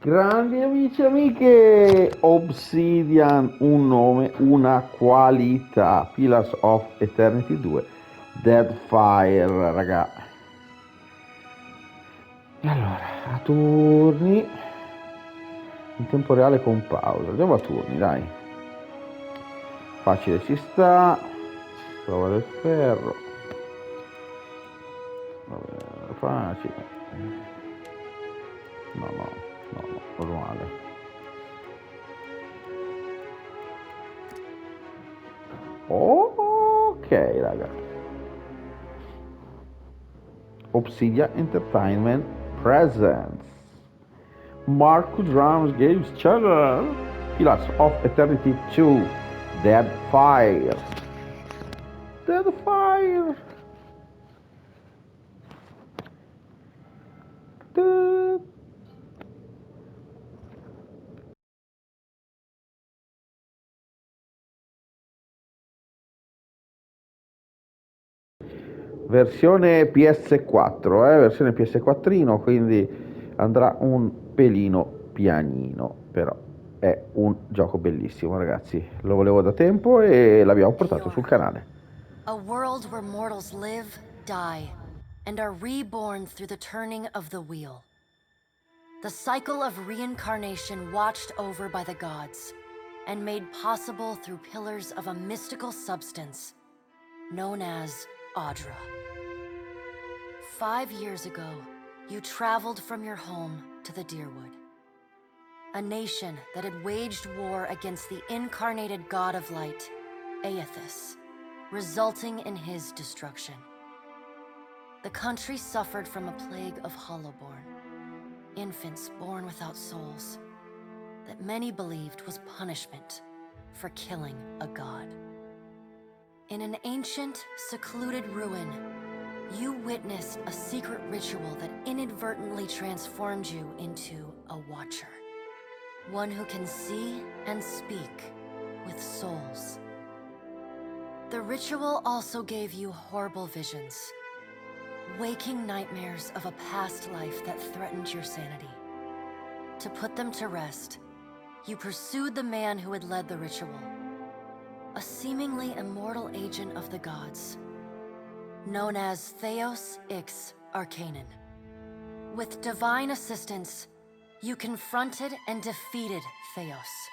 Grandi amici e amiche, Obsidian, un nome, una qualità. Pillars of Eternity 2, Deadfire, raga. E allora, a turni, in tempo reale con pausa. Andiamo a turni, dai. Facile ci sta. Prova del ferro. Vabbè, facile. No, normale. Ok, raga. Obsidian Entertainment presents Marco Drums Games Channel Pillars of Eternity 2 Deadfire. Deadfire. Versione PS4, versione PS4, quindi andrà un pelino pianino, però è un gioco bellissimo, ragazzi. Lo volevo da tempo e l'abbiamo portato sul canale. A world where mortals live, die, and are reborn through the turning of the wheel. The cycle of reincarnation watched over by the gods and made possible through pillars of a mystical substance known as Audra. 5 years ago, you traveled from your home to the Deerwood, a nation that had waged war against the incarnated god of light, Aethys, resulting in his destruction. The country suffered from a plague of hollowborn, infants born without souls, that many believed was punishment for killing a god. In an ancient, secluded ruin, you witnessed a secret ritual that inadvertently transformed you into a watcher. One who can see and speak with souls. The ritual also gave you horrible visions, waking nightmares of a past life that threatened your sanity. To put them to rest, you pursued the man who had led the ritual, a seemingly immortal agent of the gods, known as Theos Ix Arcanon. With divine assistance, you confronted and defeated Theos,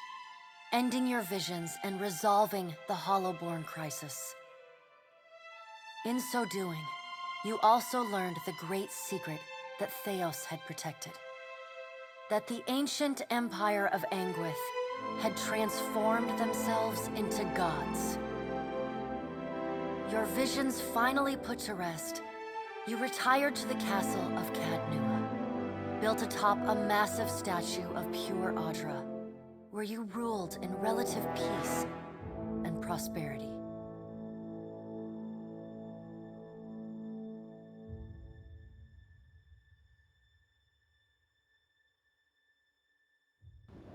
ending your visions and resolving the Hollowborn crisis. In so doing, you also learned the great secret that Theos had protected. That the ancient empire of Anguith had transformed themselves into gods. Your visions finally put to rest, you retired to the castle of Cadnua, built atop a massive statue of pure Audra, where you ruled in relative peace and prosperity.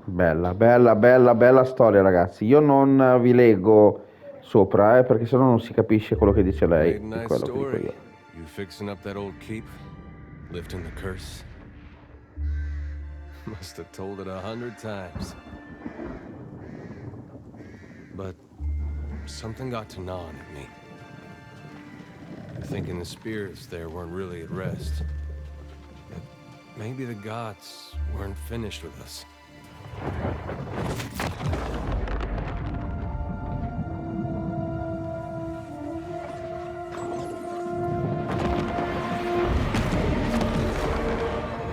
Bella storia, ragazzi. Io non vi leggo sopra, perché sennò non si capisce quello che dice lei Made a e nice quello che dico story. io. You fixing up that old keep? Lifting the curse? Must have told it 100 times. But something got to gnawing at me. Thinking the spirits there weren't really at rest. That maybe the gods weren't finished with us.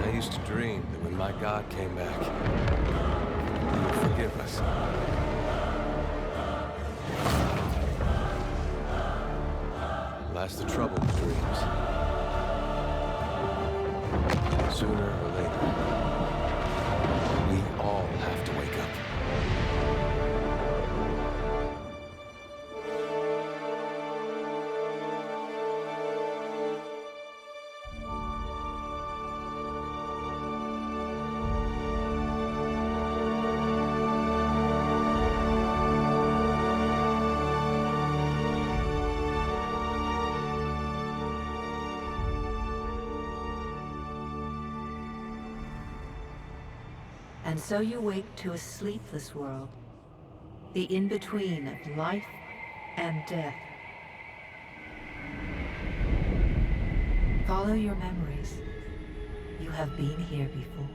I used to dream that when my god came back, he would forgive us. Last the trouble with dreams. Sooner or later, we all have to wake up. And so you wake to a sleepless world. The in-between of life and death. Follow your memories. You have been here before.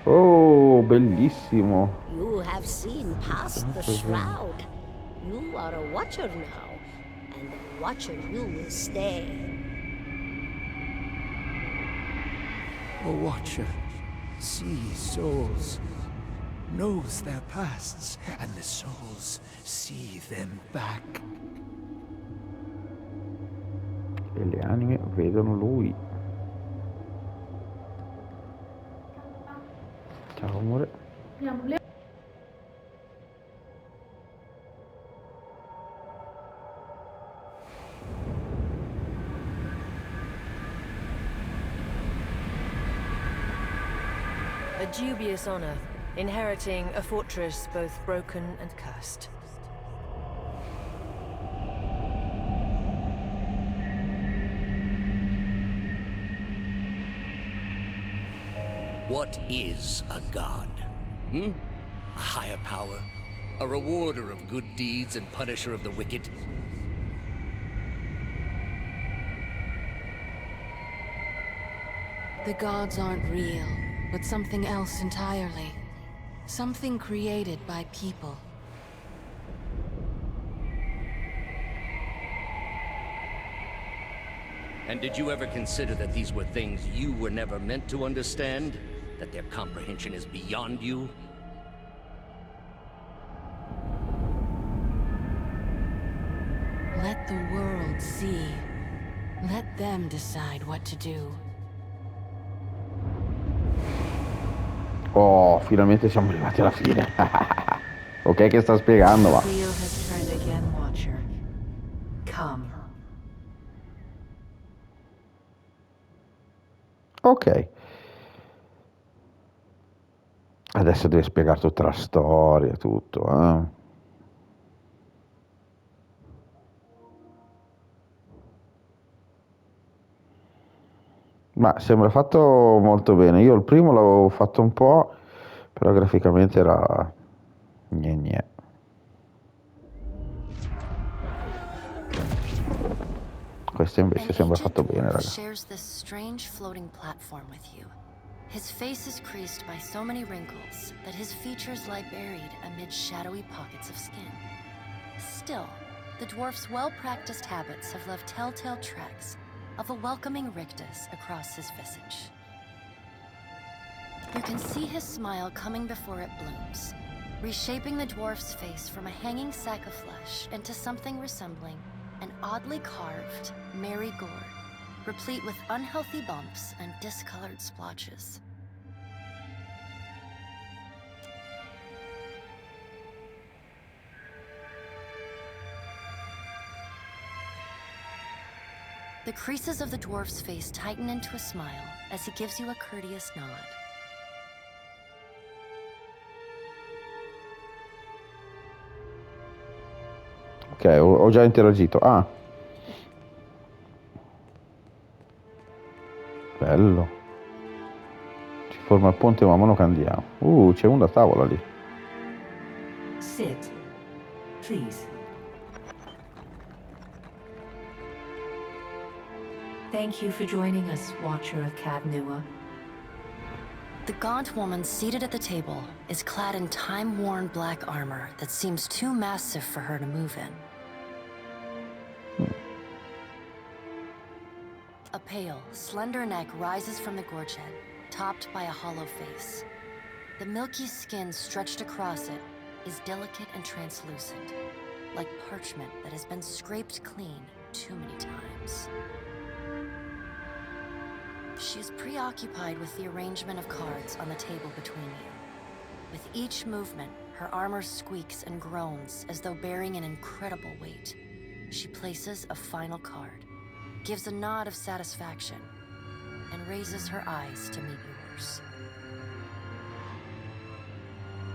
Oh, bellissimo. You have seen past the shroud. You are a watcher now, and a watcher you will stay. A watcher sees souls, knows their pasts, and the souls see them back. E le anime vedono lui. Ciao amore. A dubious honor, inheriting a fortress both broken and cursed. What is a god? A higher power? A rewarder of good deeds and punisher of the wicked? The gods aren't real, but something else entirely. Something created by people. And did you ever consider that these were things you were never meant to understand? That their comprehension is beyond you? Let the world see. Let them decide what to do. Oh, finalmente siamo arrivati alla fine. Ok che sta spiegando, ma... The wheel has turned again, Watcher. Come. Ok. Adesso deve spiegare tutta la storia, tutto, eh. Ma sembra fatto molto bene. Io il primo l'avevo fatto un po', però graficamente era... Gne gne. Questo invece An sembra aged fatto bene, dwarf raga. shares this strange floating platform with you. His face is creased by so many wrinkles that his features lie buried amid shadowy pockets of skin. Still, the dwarf's well-practiced habits have left telltale tracks of a welcoming rictus across his visage. You can see his smile coming before it blooms, reshaping the dwarf's face from a hanging sack of flesh into something resembling an oddly carved, merry gourd, replete with unhealthy bumps and discolored splotches. The creases of the dwarf's face tighten into a smile as he gives you a courteous nod. Ok, ho già interagito. Ah. Bello. Si forma il ponte man mano che andiamo. C'è una tavola lì. Sit. Please. Thank you for joining us, Watcher of Cadnua. The gaunt woman seated at the table is clad in time-worn black armor that seems too massive for her to move in. A pale, slender neck rises from the gorge head, topped by a hollow face. The milky skin stretched across it is delicate and translucent, like parchment that has been scraped clean too many times. She is preoccupied with the arrangement of cards on the table between you. With each movement, her armor squeaks and groans as though bearing an incredible weight. She places a final card, gives a nod of satisfaction, and raises her eyes to meet yours.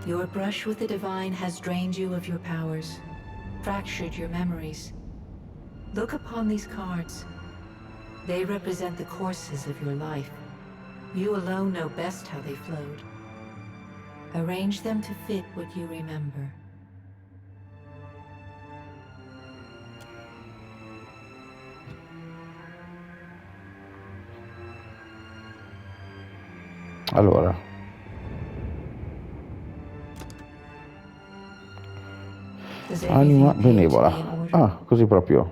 Your brush with the divine has drained you of your powers, fractured your memories. Look upon these cards. They represent the courses of your life. You alone know best how they flowed. Arrange them to fit what you remember. Allora, Does anima everything appear to be benevola. in order? Ah, così proprio.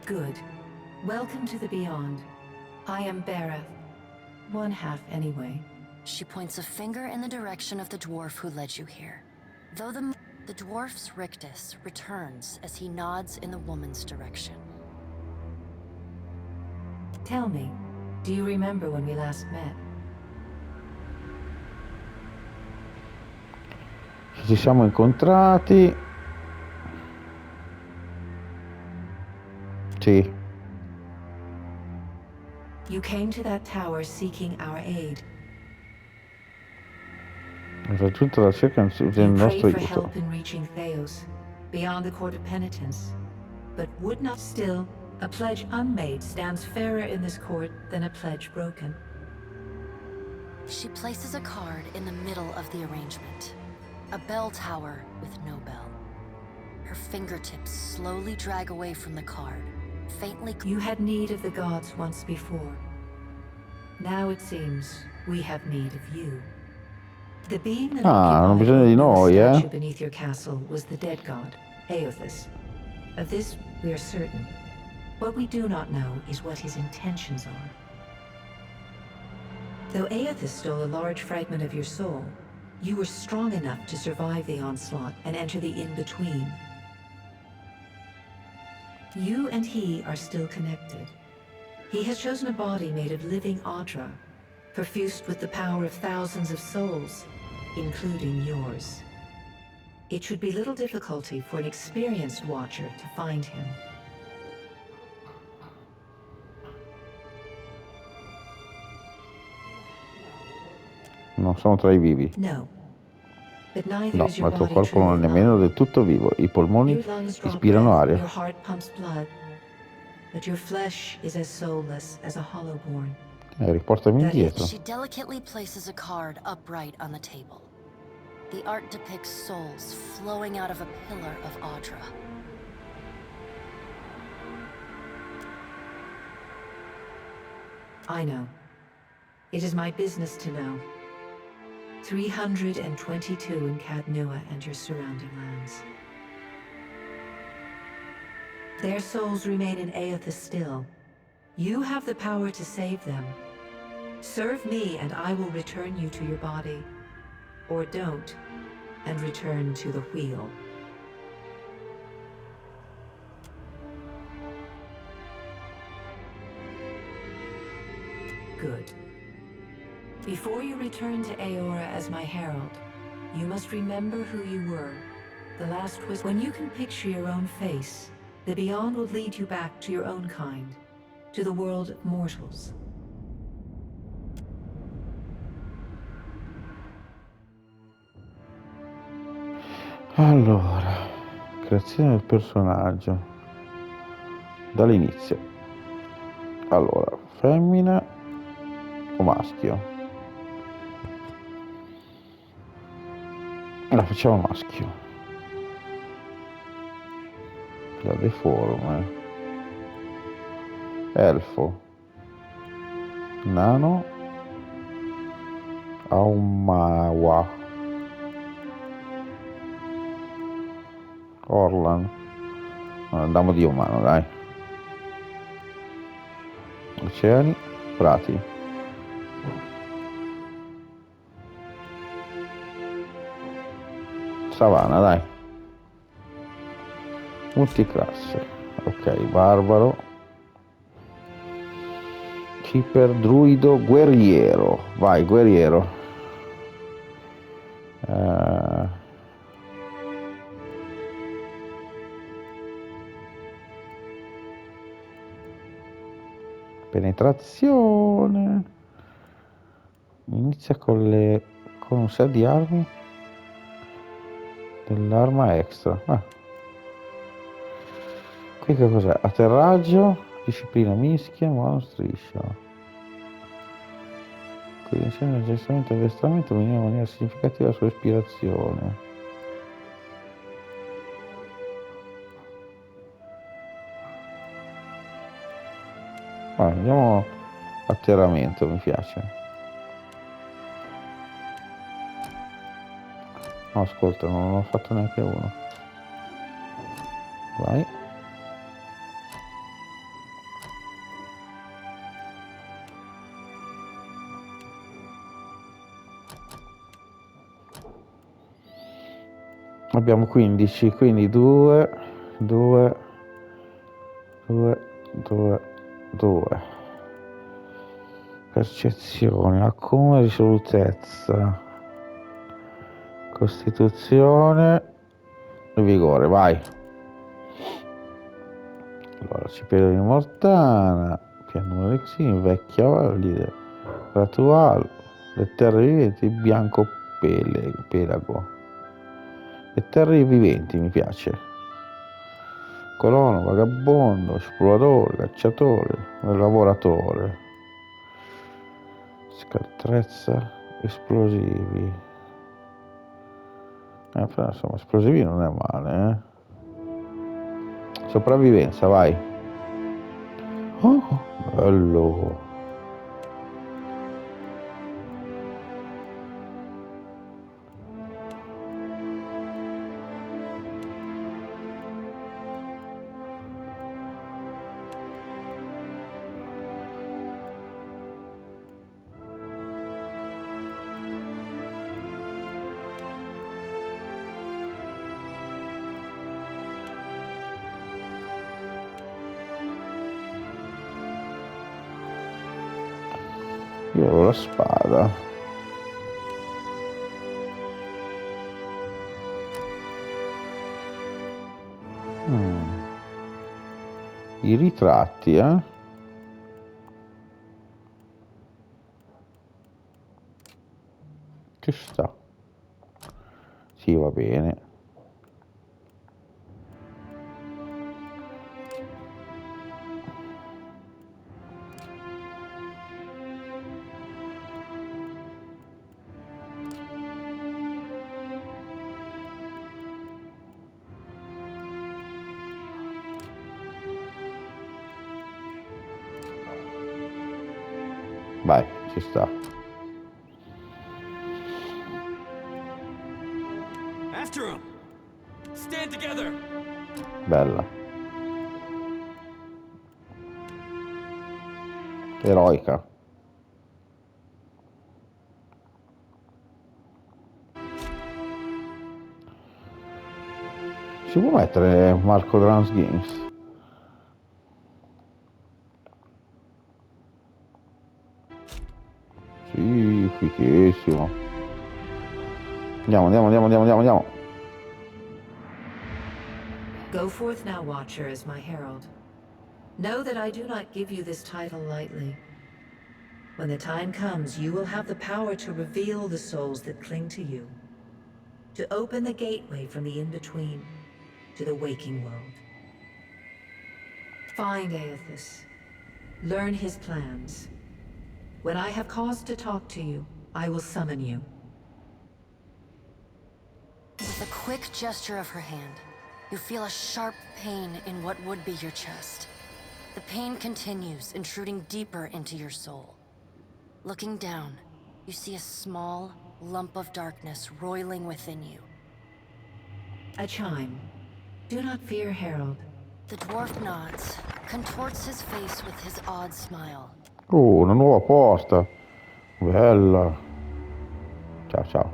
Good. Welcome to the Beyond. I am Berath. One half, anyway. She points a finger in the direction of the dwarf who led you here. Though the dwarf's rictus returns as he nods in the woman's direction. Tell me, do you remember when we last met? Ci siamo incontrati. Sì. You came to that tower seeking our aid. Ho raggiunto la cerca del You prayed nostro for aiuto. help in reaching Theos, beyond the court of penitence, but would not. Still, a pledge unmade stands fairer in this court than a pledge broken. She places a card in the middle of the arrangement. A bell tower with no bell. Her fingertips slowly drag away from the card, faintly. You had need of the gods once before. Now it seems we have need of you. The being that hanno occupied bisogno di the noi, statue beneath your castle was the dead god, Aothis. Of this we are certain. What we do not know is what his intentions are. Though Aothis stole a large fragment of your soul, you were strong enough to survive the onslaught and enter the in-between. You and he are still connected. He has chosen a body made of living Audra, perfused with the power of thousands of souls, including yours. It should be little difficulty for an experienced watcher to find him. Non sono tra i vivi. No. But neither No, is ma your il tuo body corpo non è truly nemmeno alive. del tutto vivo. I polmoni Your lungs draw ispirano breath, aria. your heart pumps blood, but your flesh is as soulless as a hollowborn. Riportami That indietro. She delicately places a card upright on the table. The art depicts souls flowing out of a pillar of Audra. I know. It is my business to know. 322 in Cadnua and your surrounding lands. Their souls remain in Aothis still. You have the power to save them. Serve me and I will return you to your body. Or don't, and return to the wheel. Good. Before you return to Aora as my herald, you must remember who you were. The last was when you can picture your own face, the Beyond will lead you back to your own kind, to the world of mortals. Allora, creazione del personaggio. Dall'inizio. Allora, femmina o maschio? La facciamo maschio. La deforme. Elfo. Nano. Aumawa. Orlan. Andiamo di umano, dai. Oceani, prati. Savana, dai. Multiclasse. Ok, barbaro. Keeper, druido, guerriero. Vai, guerriero. Penetrazione. Inizia con un set di armi dell'arma extra. Qui che cos'è? Atterraggio, disciplina mischia, mano striscia. Qui insieme al gestamento e addestramento migliora in maniera significativa la sua ispirazione. Andiamo atterramento, mi piace. No, ascolta, non ho fatto neanche uno. Vai. Abbiamo 15, quindi 2, 2, 2, 2, 2. Percezione, accumulo, risolutezza, costituzione e vigore, vai. Allora, cipedo di Mortana, piano Alexin, vecchia valide, Ratual, le terre viventi, bianco pelago. Le terre viventi mi piace. Colono, vagabondo, esploratore, cacciatore, lavoratore. Scartrezza, esplosivi. Però insomma, esplosivi non è male, Sopravvivenza, vai. Oh, bello. Io ho la spada. I ritratti, Ci sta. Sì, va bene. Vai, ci sta. After him! Stand together! Bella. Eroica. Si può mettere Marco Drums Games? Sì, fichissimo. Andiamo. Go forth now, Watcher, as my herald. Know that I do not give you this title lightly. When the time comes, you will have the power to reveal the souls that cling to you. To open the gateway from the in-between to the waking world. Find Aethys. Learn his plans. When I have cause to talk to you, I will summon you. With a quick gesture of her hand, you feel a sharp pain in what would be your chest. The pain continues, intruding deeper into your soul. Looking down, you see a small lump of darkness roiling within you. A chime. Do not fear, Herald. The dwarf nods, contorts his face with his odd smile. Una nuova porta. Bella. Ciao.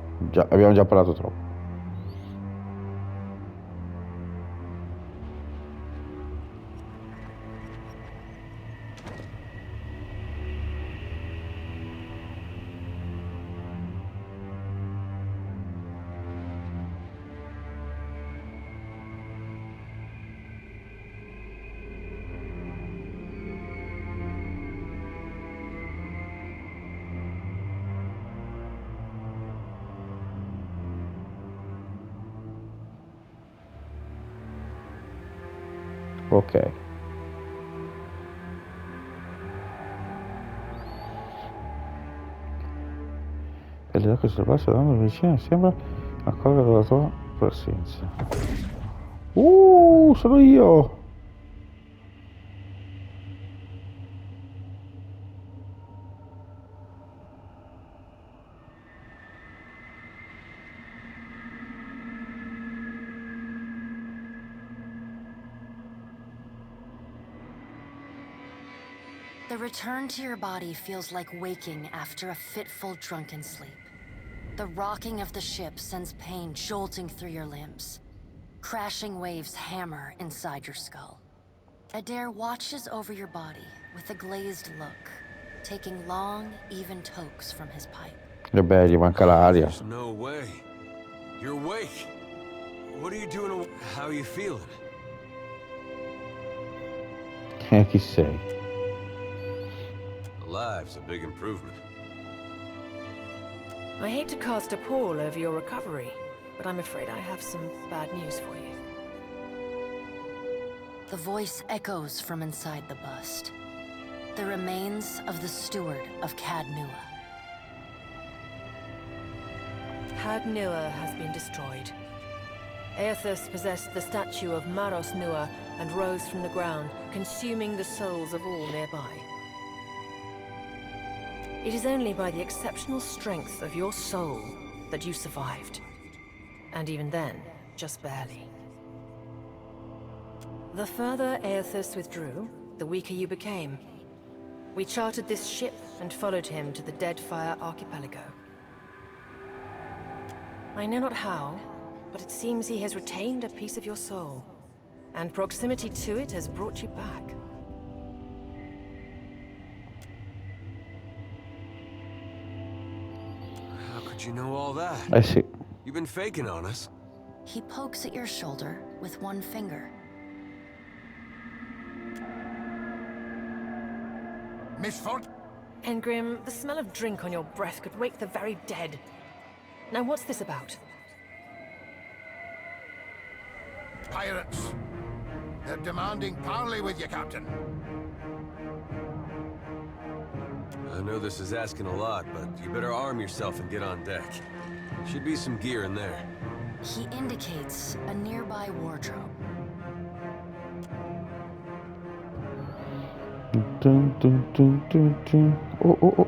Abbiamo già parlato troppo. Ok. Per le acque selvagge andando vicino sembra accorgere la tua presenza. Sono io! The return to your body feels like waking after a fitful drunken sleep. The rocking of the ship sends pain jolting through your limbs. Crashing waves hammer inside your skull. Adair watches over your body with a glazed look, taking long, even tokes from his pipe. E beh, gli manca l'aria. There's no way. You're awake. What are you doing? How are you feeling? Chi sei? Alive's a big improvement. I hate to cast a pall over your recovery, but I'm afraid I have some bad news for you. The voice echoes from inside the bust. The remains of the steward of Cad Nua. Cad Nua has been destroyed. Aethys possessed the statue of Maros Nua and rose from the ground, consuming the souls of all nearby. It is only by the exceptional strength of your soul that you survived. And even then, just barely. The further Aethys withdrew, the weaker you became. We chartered this ship and followed him to the Deadfire archipelago. I know not how, but it seems he has retained a piece of your soul, and proximity to it has brought you back. How could you know all that? Sì. You've been faking on us. He pokes at your shoulder with one finger. Miss Font? Engrim, the smell of drink on your breath could wake the very dead. Now what's this about? Pirates. They're demanding parley with you, Captain. I know this is asking a lot, but you better arm yourself and get on deck. Should be some gear in there. He indicates a nearby wardrobe. Dun, dun, dun, dun, dun. Oh.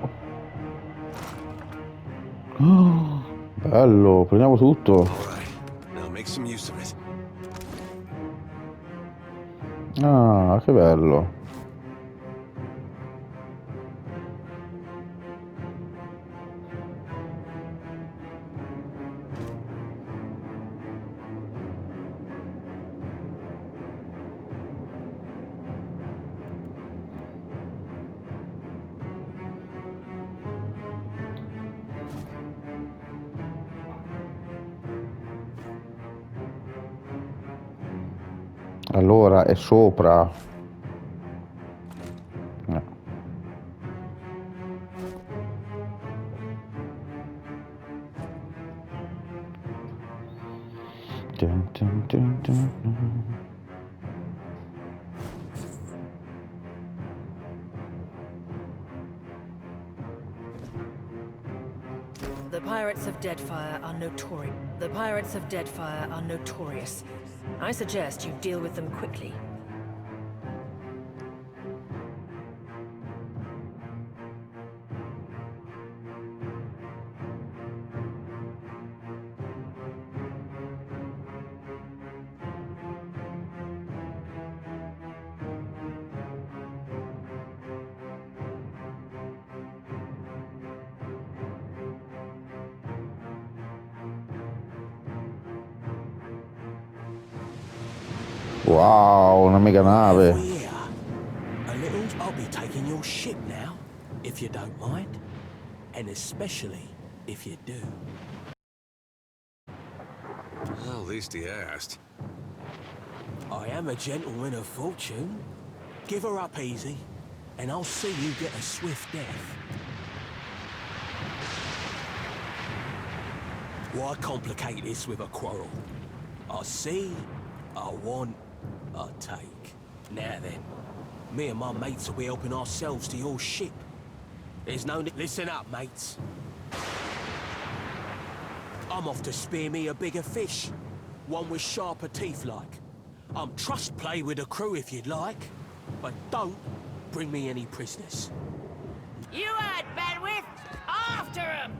Oh, bello, prendiamo tutto. Alright, now make some use of it. Ah, che bello. Allora è sopra. No. Dun, dun, dun, dun, dun. The pirates of Deadfire are notorious. The pirates of Deadfire are notorious. I suggest you deal with them quickly. Wow, una mega nave. Yeah. A little, I'll be taking your ship now, if you don't mind. And especially if you do. Well, at least he asked. I am a gentleman of fortune. Give her up easy, and I'll see you get a swift death. Why complicate this with a quarrel? I see, I want, I take. Now then, me and my mates will be helping ourselves to your ship. There's no need. Listen up, mates. I'm off to spear me a bigger fish. One with sharper teeth like. Trust play with the crew if you'd like. But don't bring me any prisoners. You heard bandwidth! After him!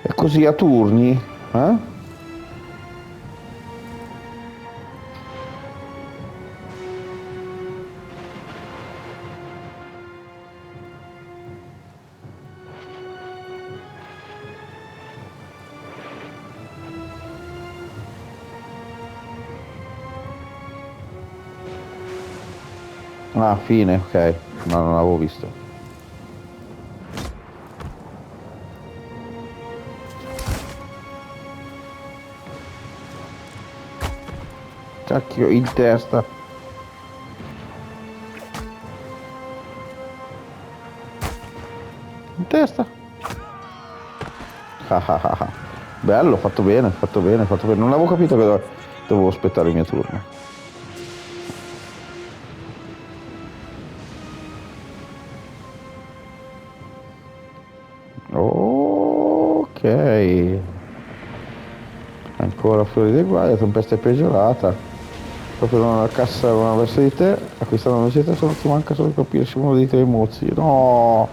È così a turni, eh? Ah, fine, ok. No, non l'avevo visto. Cacchio, in testa. In testa. Ah, ah, ah, ah. Bello, fatto bene, fatto bene, fatto bene. Non avevo capito che dovevo aspettare il mio turno. Ok. Ancora fuori dai guai, la tempesta è peggiorata. Proprio una cassa una verso di te, acquistando una velocità solo ti manca solo colpirsi uno dei tuoi mozzi. No!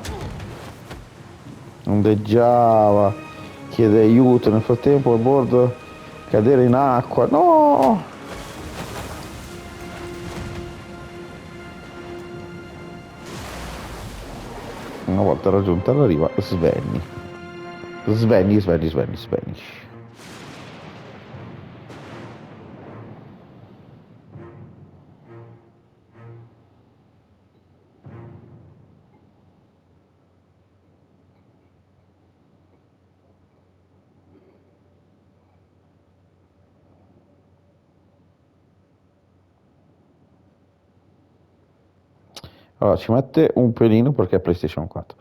Ondeggiava, chiede aiuto, nel frattempo a bordo cadere in acqua. No! Una volta raggiunta la riva, Svenni. Svenni. Allora, ci mette un pelino perché è PlayStation 4.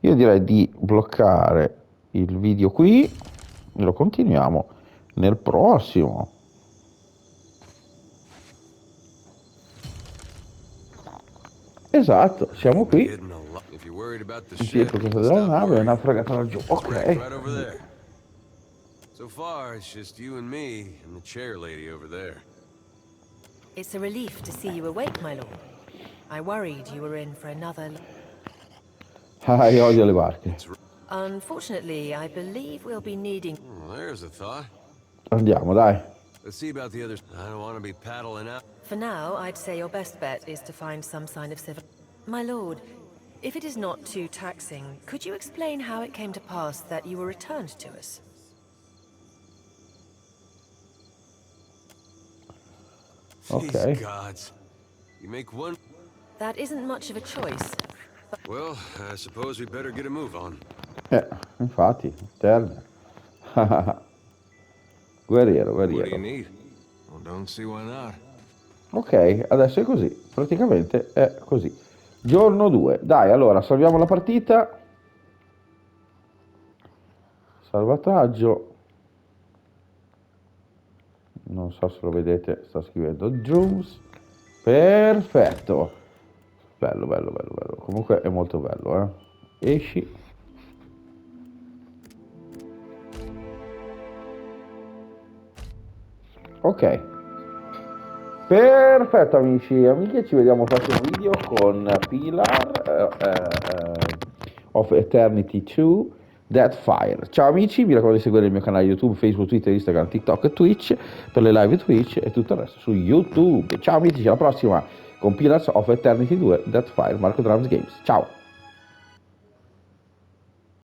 Io direi di bloccare il video qui e lo continuiamo nel prossimo. Esatto, siamo qui. Il tipo che sta della nave è naufragata laggiù. Ok. So far, it's just you and me and the chair lady over there. It's a relief to see you awake, my lord. I worried you were in for another... Ah, io odio le barche. Unfortunately, I believe we'll be needing... Well, there's a thought. Andiamo, dai. Let's see about the others. I don't want to be paddling out. For now, I'd say your best bet is to find some sign of civil... My lord, if it is not too taxing, could you explain how it came to pass that you were returned to us? Ok. These gods. You make one... That isn't much of a choice. Well, I suppose we better get a move on. Infatti, Turner. Guerriero, What do you guerriero. need? Well, don't see why not. Ok, adesso è così. Praticamente è così. Giorno 2. Dai, allora, salviamo la partita. Salvataggio. Non so se lo vedete, sta scrivendo Jones. Perfetto. Bello, bello, bello, bello. Comunque è molto bello, eh. Esci. Ok. Perfetto amici e amiche, ci vediamo al prossimo video con Pilar of Eternity 2. Deadfire. Ciao amici, vi raccomando di seguire il mio canale YouTube, Facebook, Twitter, Instagram, TikTok e Twitch per le live Twitch e tutto il resto su YouTube. Ciao amici, alla prossima con Pillars of Eternity 2, Deadfire, Marco Drums Games. Ciao!